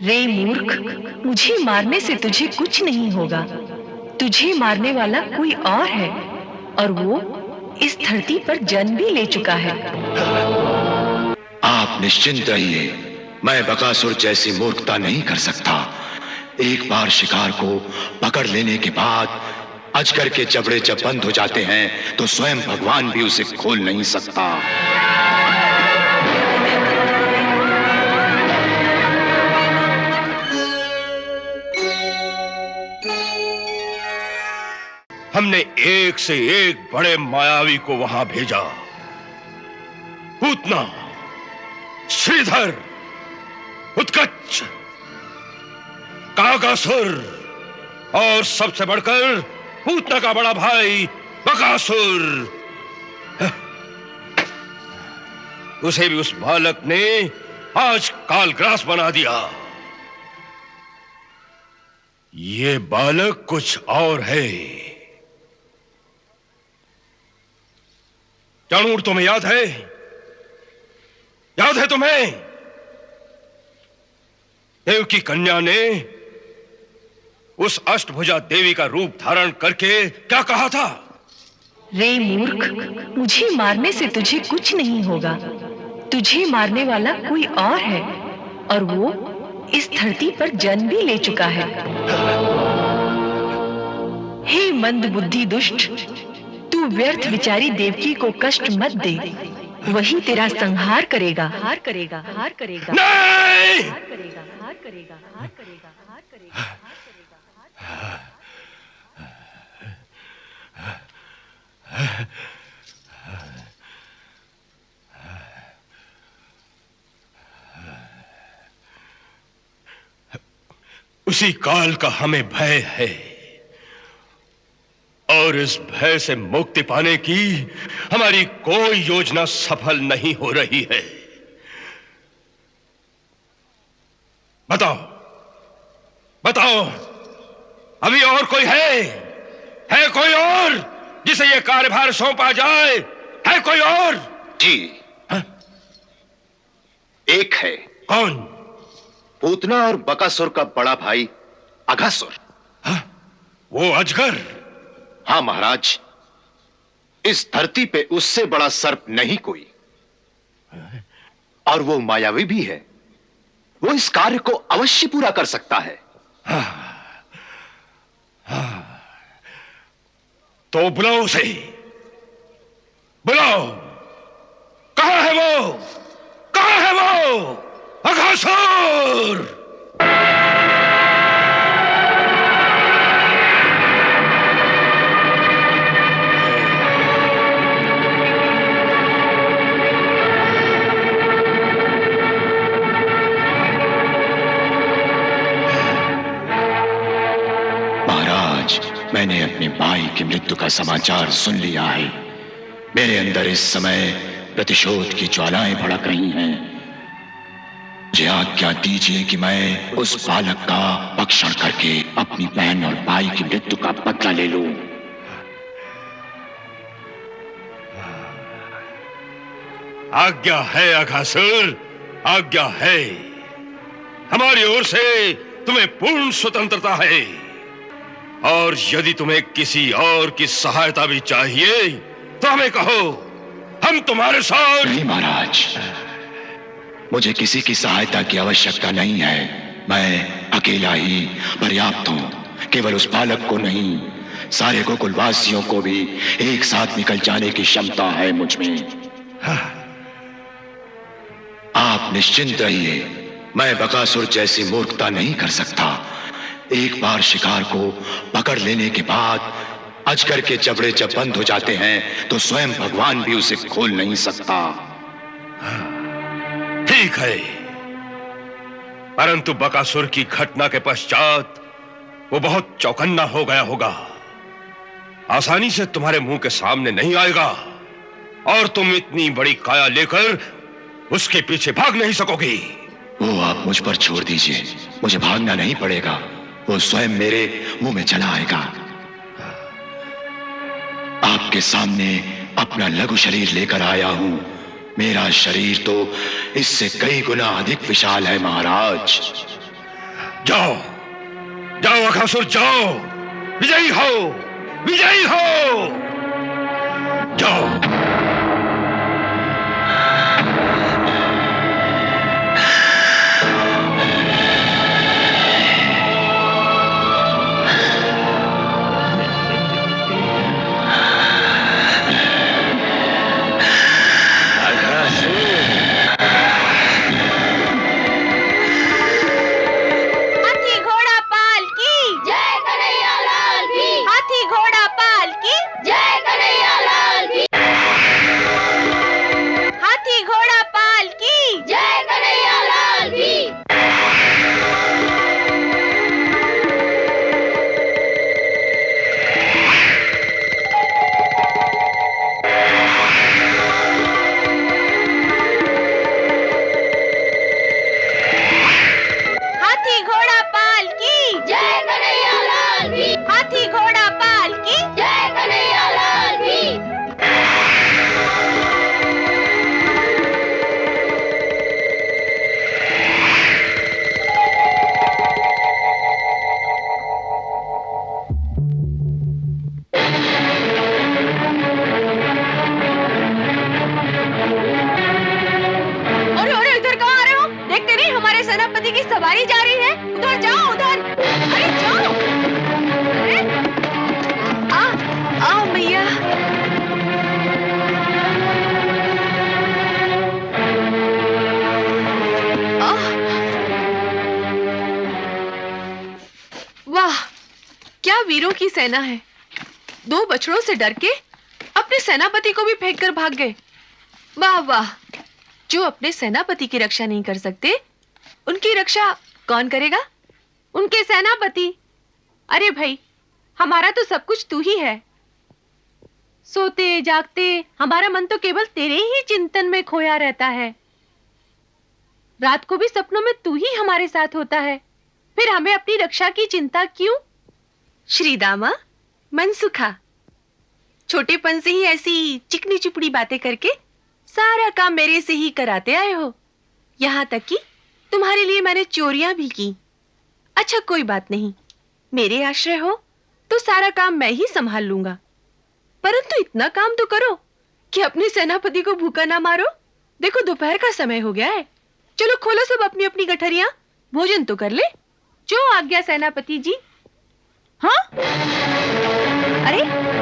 रे मूर्ख, मुझे मारने से तुझे कुछ नहीं होगा। तुझे मारने वाला कोई और है और वो इस धरती पर जन्म भी ले चुका है। आप निश्चिंत रहिए, मैं बकासुर जैसी मूर्खता नहीं कर सकता। एक बार शिकार को पकड़ लेने के बाद अजगर के जबड़े जब बंद हो जाते हैं तो स्वयं भगवान भी उसे खोल नहीं सकता। हमने एक से एक बड़े मायावी को वहां भेजा। पूतना, श्रीधर, उत्कच, काकासुर और सबसे बढ़कर पूतना का बड़ा भाई बकासुर। उसे भी उस बालक ने आज कालग्रास बना दिया। ये बालक कुछ और है। चाणूर, तुम्हें याद है? याद है तुम्हें? देव की कन्या ने उस अष्टभुजा देवी का रूप धारण करके क्या कहा था? रे मूर्ख, मुझे मारने से तुझे कुछ नहीं होगा। तुझे मारने वाला कोई और है और वो इस धरती पर जन्म भी ले चुका है। हे मंद बुद्धि दुष्ट, तू व्यर्थ विचारी देवकी को कष्ट मत दे। वही तेरा संहार करेगा। हार करेगा, हार करेगा, नहीं! हार करेगा, हार करेगा, हार करेगा, हार करेगा, हार करेगा। उसी काल का हमें भय है और इस भय से मुक्ति पाने की हमारी कोई योजना सफल नहीं हो रही है। बताओ, बताओ, अभी और कोई है? है कोई और जिसे यह कार्यभार सौंपा जाए? है कोई और? जी, हा? एक है। कौन? पूतना और बकासुर का बड़ा भाई अघासुर। हा? वो अजगर? हाँ महाराज, इस धरती पे उससे बड़ा सर्प नहीं कोई, और वो मायावी भी है। वो इस कार्य को अवश्य पूरा कर सकता है। तो बुलाओ उसे, बुलाओ। कहां है वो? कहां है वो? अघासुर! मैंने अपने भाई की मृत्यु का समाचार सुन लिया है। मेरे अंदर इस समय प्रतिशोध की ज्वालाएं भड़क रही हैं। मुझे आज्ञा दीजिए कि मैं उस बालक का भक्षण करके अपनी बहन और भाई की मृत्यु का बदला ले लूं। आज्ञा है अघासुर, आज्ञा है। हमारी ओर से तुम्हें पूर्ण स्वतंत्रता है और यदि तुम्हें किसी और की सहायता भी चाहिए तो हमें कहो, हम तुम्हारे साथ। नहीं महाराज, मुझे किसी की सहायता की आवश्यकता नहीं है। मैं अकेला ही पर्याप्त हूं। केवल उस बालक को नहीं, सारे गोकुलवासियों को भी एक साथ निकल जाने की क्षमता है मुझ में। आप निश्चिंत रहिए, मैं बकासुर जैसी मूर्खता नहीं कर सकता। एक बार शिकार को पकड़ लेने के बाद अजगर के जबड़े जब बंद हो जाते हैं तो स्वयं भगवान भी उसे खोल नहीं सकता। ठीक है, परंतु बकासुर की घटना के पश्चात वो बहुत चौकन्ना हो गया होगा। आसानी से तुम्हारे मुंह के सामने नहीं आएगा और तुम इतनी बड़ी काया लेकर उसके पीछे भाग नहीं सकोगी। वो आप मुझ पर छोड़ दीजिए, मुझे भागना नहीं पड़ेगा। वो स्वयं मेरे मुंह में चला आएगा। आपके सामने अपना लघु शरीर लेकर आया हूं। मेरा शरीर तो इससे कई गुना अधिक विशाल है महाराज। जाओ जाओ अघासुर, जाओ, विजयी हो, विजयी हो, जाओ। हाथी घोड़ा पाल की जय कन्हैया लाल की, हाथी घोड़ा पाल की जय कन्हैया लाल की, हाथी घोड़ा पाल की जय कन्हैया लाल की। हाथी घोड़ा पाल की जय कन्हैया लाल की, हाथी घोड़ा पाल की जय कन्हैया लाल की। अरे इधर कहाँ आ रहे हो? देखते नहीं हमारे सेनापति की सवारी जा रही है। उधर जाओ, उधर। अरे जाओ। अरे आओ मैया। वाह, क्या वीरों की सेना है। 2 बछड़ों से डर के अपने सेनापति को भी फेंक कर भाग गए। वाह वाह, जो अपने सेनापति की रक्षा नहीं कर सकते, उनकी रक्षा कौन करेगा? उनके सेनापति। अरे भाई, हमारा तो सब कुछ तू ही है। सोते जागते हमारा मन तो केवल तेरे ही चिंतन में खोया रहता है। रात को भी सपनों में तू ही हमारे साथ होता है। फिर हमें अपनी रक्षा की चिंता क्यों? श्रीदामा, मनसुखा, छोटेपन से ही ऐसी चिकनी चुपड़ी बातें करके सारा काम मेरे से ही कराते आए हो। यहाँ तक कि तुम्हारे लिए मैंने चोरियां भी की। अच्छा कोई बात नहीं, मेरे आश्रय हो तो सारा काम मैं ही संभाल लूंगा। परंतु इतना काम तो करो कि अपने सेनापति को भूखा ना मारो। देखो दोपहर का समय हो गया है। चलो खोलो सब अपनी अपनी गठरियां, भोजन तो कर ले। जो आज्ञा सेनापति जी। हाँ, अरे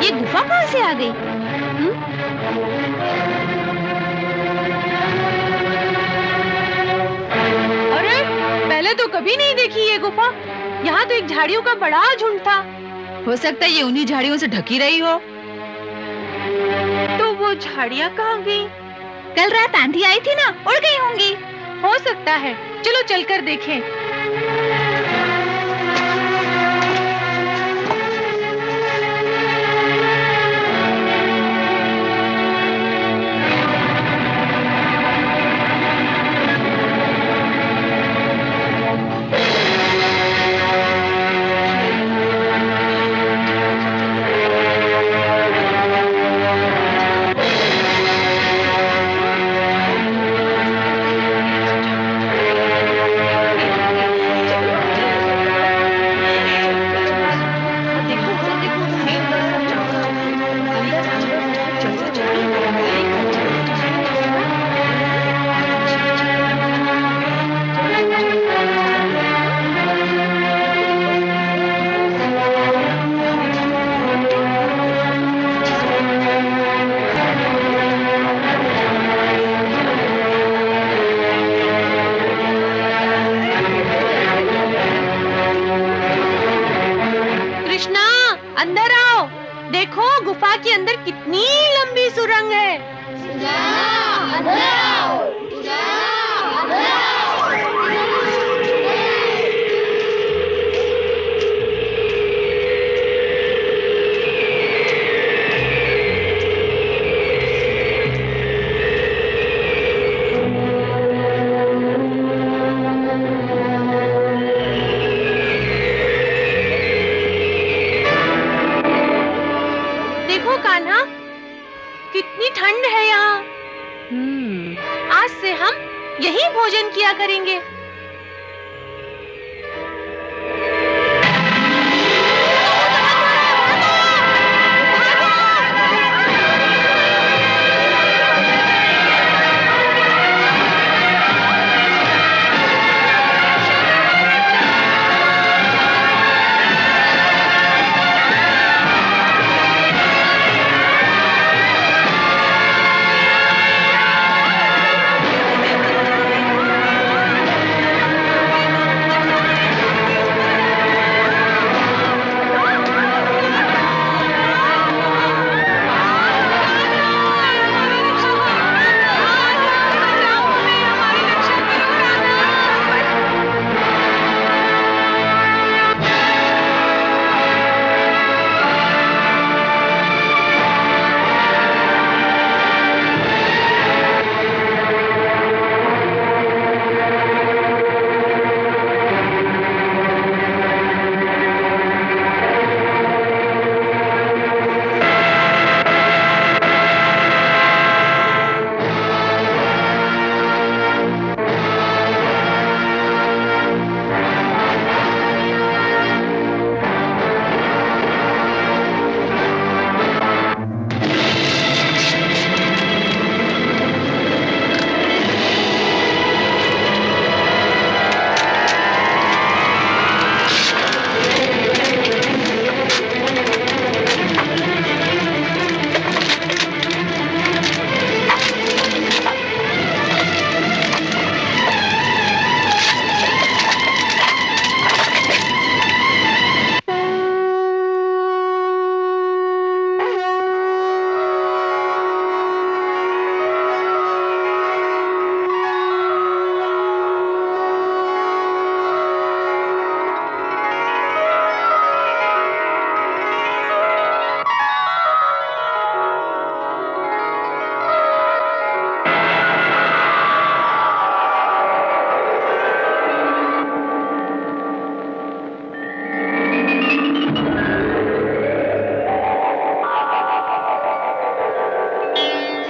ये गुफा कहाँ से आ गई? अरे पहले तो कभी नहीं देखी ये गुफा। यहाँ तो एक झाड़ियों का बड़ा झुंड था। हो सकता है ये उन्हीं झाड़ियों से ढकी रही हो। तो वो झाड़ियाँ कहाँ गई? कल रात आंधी आई थी ना, उड़ गई होंगी। हो सकता है, चलो चलकर देखें। अंदर आओ, देखो गुफा के अंदर कितनी लंबी सुरंग है। अंदर आओ, अंदर आओ। देखो कान्हा, कितनी ठंड है यहाँ। आज से हम यही भोजन किया करेंगे।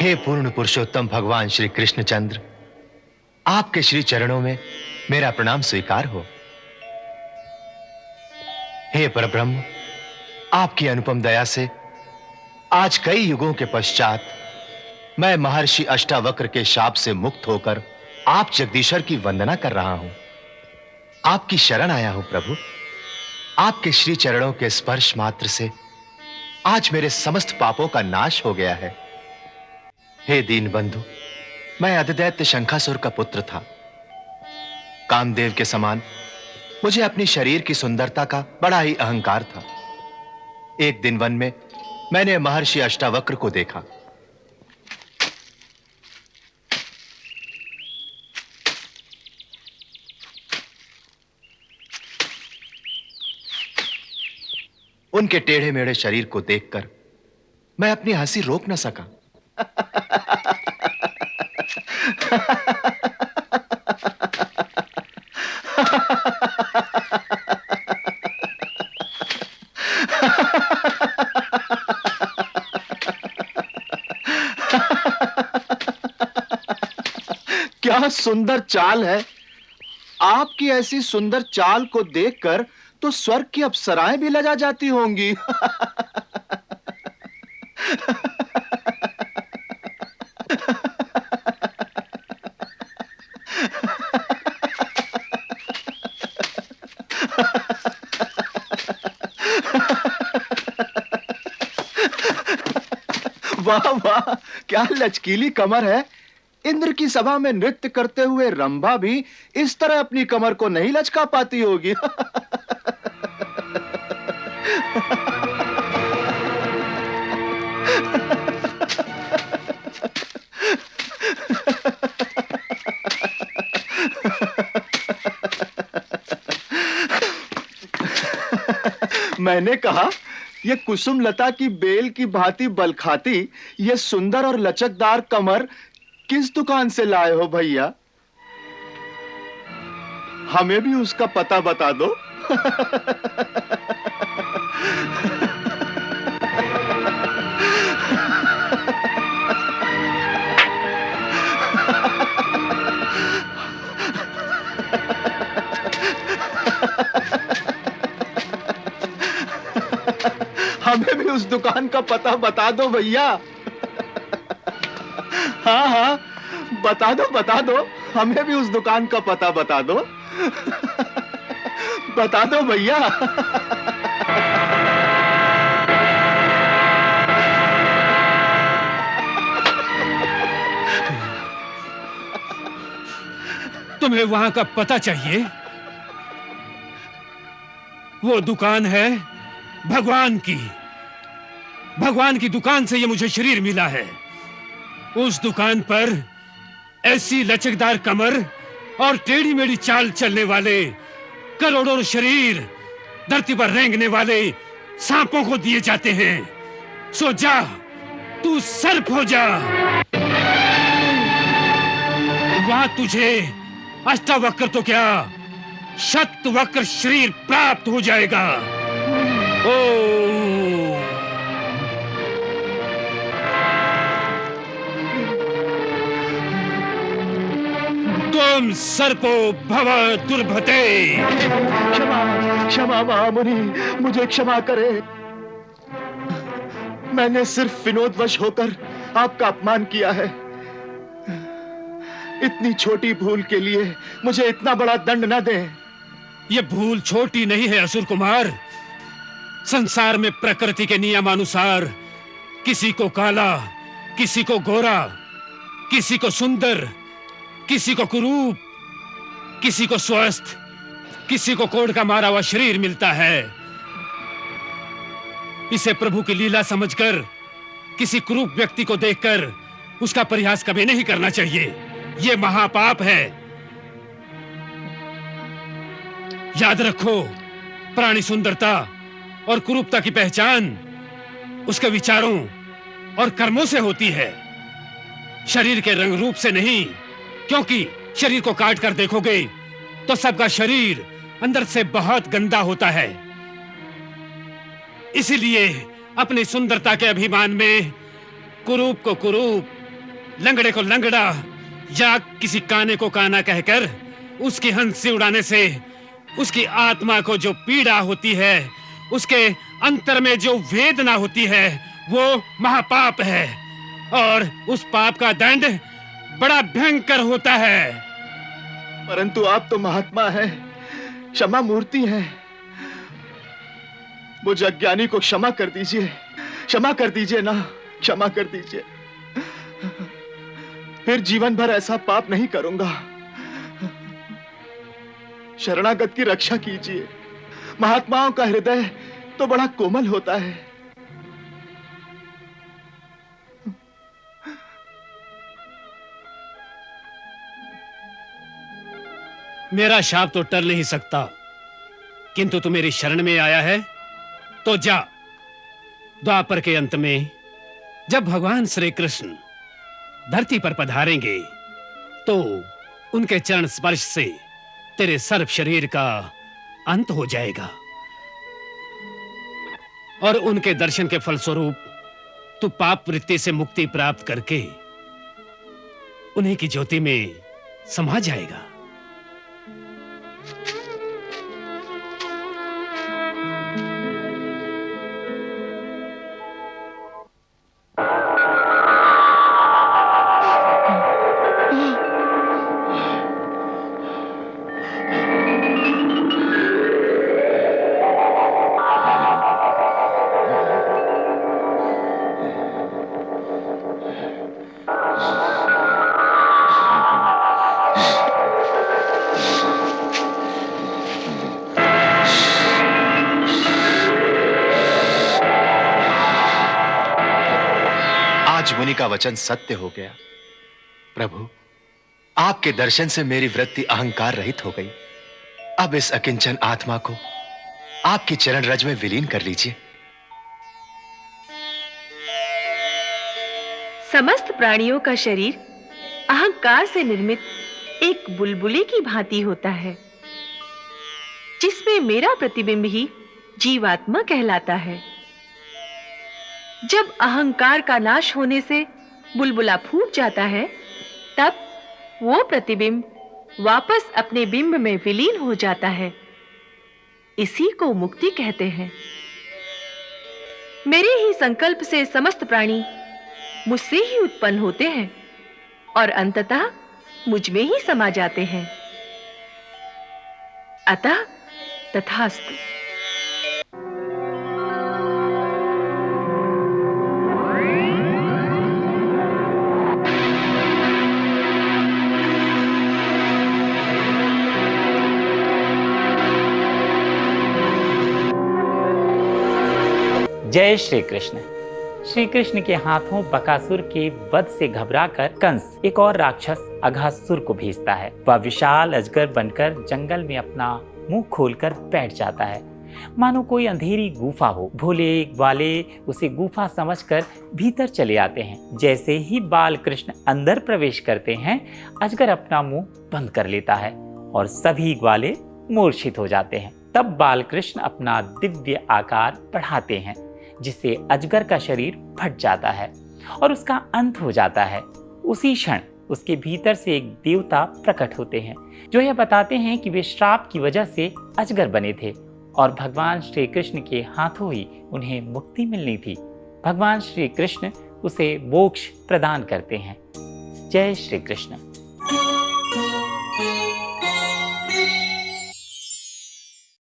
हे पूर्ण पुरुषोत्तम भगवान श्री कृष्णचंद्र, आपके श्री चरणों में मेरा प्रणाम स्वीकार हो। हे परब्रह्म, आपकी अनुपम दया से आज कई युगों के पश्चात मैं महर्षि अष्टावक्र के शाप से मुक्त होकर आप जगदीश्वर की वंदना कर रहा हूं। आपकी शरण आया हूं प्रभु। आपके श्री चरणों के स्पर्श मात्र से आज मेरे समस्त पापों का नाश हो गया है। हे दीन बंधु, मैं अधिदैत्य शंखासुर का पुत्र था। कामदेव के समान मुझे अपनी शरीर की सुंदरता का बड़ा ही अहंकार था। एक दिन वन में मैंने महर्षि अष्टावक्र को देखा। उनके टेढ़े मेढ़े शरीर को देखकर मैं अपनी हंसी रोक न सका। क्या सुंदर चाल है। आपकी ऐसी सुंदर चाल को देखकर तो स्वर्ग की अप्सराएं भी लजा जाती होंगी। वाह वाह, क्या लचकीली कमर है। इंद्र की सभा में नृत्य करते हुए रंभा भी इस तरह अपनी कमर को नहीं लचका पाती होगी। मैंने कहा, ये कुसुम लता की बेल की भांति बल खाती ये सुंदर और लचकदार कमर किस दुकान से लाए हो भैया? हमें भी उसका पता बता दो। हमें भी उस दुकान का पता बता दो भैया। हाँ हाँ, बता दो, हमें भी उस दुकान का पता बता दो। बता दो भैया। तुम्हें वहां का पता चाहिए? वो दुकान है भगवान की। भगवान की दुकान से ये मुझे शरीर मिला है। उस दुकान पर ऐसी लचकदार कमर और टेढ़ी मेढ़ी चाल चलने वाले करोड़ों शरीर धरती पर रेंगने वाले सांपों को दिए जाते हैं। सो जा, तू सर्प हो जा। वहां तुझे अष्टावक्र तो क्या, शतवक्र शरीर प्राप्त हो जाएगा। तुम सर्पो भव दुर्भते। क्षमा महामुनि, मुझे क्षमा करे। मैंने सिर्फ विनोदवश होकर आपका अपमान किया है। इतनी छोटी भूल के लिए मुझे इतना बड़ा दंड न दें। यह भूल छोटी नहीं है असुर कुमार। संसार में प्रकृति के नियमानुसार किसी को काला, किसी को गोरा, किसी को सुंदर, किसी को कुरूप, किसी को स्वस्थ, किसी को कोढ़ का मारा हुआ शरीर मिलता है। इसे प्रभु की लीला समझकर किसी कुरूप व्यक्ति को देखकर उसका परिहास कभी नहीं करना चाहिए। यह महापाप है। याद रखो, प्राणी सुंदरता और कुरूपता की पहचान उसके विचारों और कर्मों से होती है, शरीर के रंग रूप से नहीं। क्योंकि शरीर को काट कर देखोगे तो सबका शरीर अंदर से बहुत गंदा होता है। इसीलिए अपनी सुंदरता के अभिमान में कुरूप को कुरूप लंगड़े को लंगड़ा या किसी काने को काना कहकर उसकी हंसी उड़ाने से उसकी आत्मा को जो पीड़ा होती है, उसके अंतर में जो वेदना होती है, वो महापाप है और उस पाप का दंड बड़ा भयंकर होता है। परंतु आप तो महात्मा हैं, क्षमा मूर्ति हैं। मुझ अज्ञानी को क्षमा कर दीजिए, क्षमा कर दीजिए ना, क्षमा कर दीजिए। फिर जीवन भर ऐसा पाप नहीं करूंगा। शरणागत की रक्षा कीजिए। महात्माओं का हृदय तो बड़ा कोमल होता है। मेरा शाप तो टल नहीं सकता, किंतु तू मेरी शरण में आया है तो जा। द्वापर के अंत में जब भगवान श्री कृष्ण धरती पर पधारेंगे तो उनके चरण स्पर्श से तेरे सर्व शरीर का अंत हो जाएगा और उनके दर्शन के फलस्वरूप तू पाप वृत्ति से मुक्ति प्राप्त करके उन्हीं की ज्योति में समा जाएगा। आज मुनि का वचन सत्य हो गया। प्रभु, आपके दर्शन से मेरी वृत्ति अहंकार रहित हो गई। अब इस अकिंचन आत्मा को आपकी चरण रज में विलीन कर लीजिए। समस्त प्राणियों का शरीर अहंकार से निर्मित एक बुलबुली की भांति होता है, जिसमें मेरा प्रतिबिंब ही जीवात्मा कहलाता है। जब अहंकार का नाश होने से बुलबुला फूट जाता है, तब वो प्रतिबिंब वापस अपने बिंब में विलीन हो जाता है। इसी को मुक्ति कहते हैं। मेरे ही संकल्प से समस्त प्राणी मुझसे ही उत्पन्न होते हैं और अंततः मुझ में ही समा जाते हैं। अतः तथास्तु। जय श्री कृष्ण। श्री कृष्ण के हाथों बकासुर के वध से घबराकर कंस एक और राक्षस अघासुर को भेजता है। वह विशाल अजगर बनकर जंगल में अपना मुंह खोलकर बैठ जाता है, मानो कोई अंधेरी गुफा हो। भोले वाले उसे गुफा समझकर भीतर चले आते हैं। जैसे ही बाल कृष्ण अंदर प्रवेश करते हैं, अजगर अपना मुंह बंद कर लेता है और सभी ग्वाले मूर्छित हो जाते हैं। तब बाल कृष्ण अपना दिव्य आकार बढ़ाते हैं, जिससे अजगर का शरीर फट जाता है और उसका अंत हो जाता है। उसी क्षण उसके भीतर से एक देवता प्रकट होते हैं, जो यह बताते हैं कि वे श्राप की वजह से अजगर बने थे और भगवान श्री कृष्ण के हाथों ही उन्हें मुक्ति मिलनी थी। भगवान श्री कृष्ण उसे मोक्ष प्रदान करते हैं। जय श्री कृष्ण।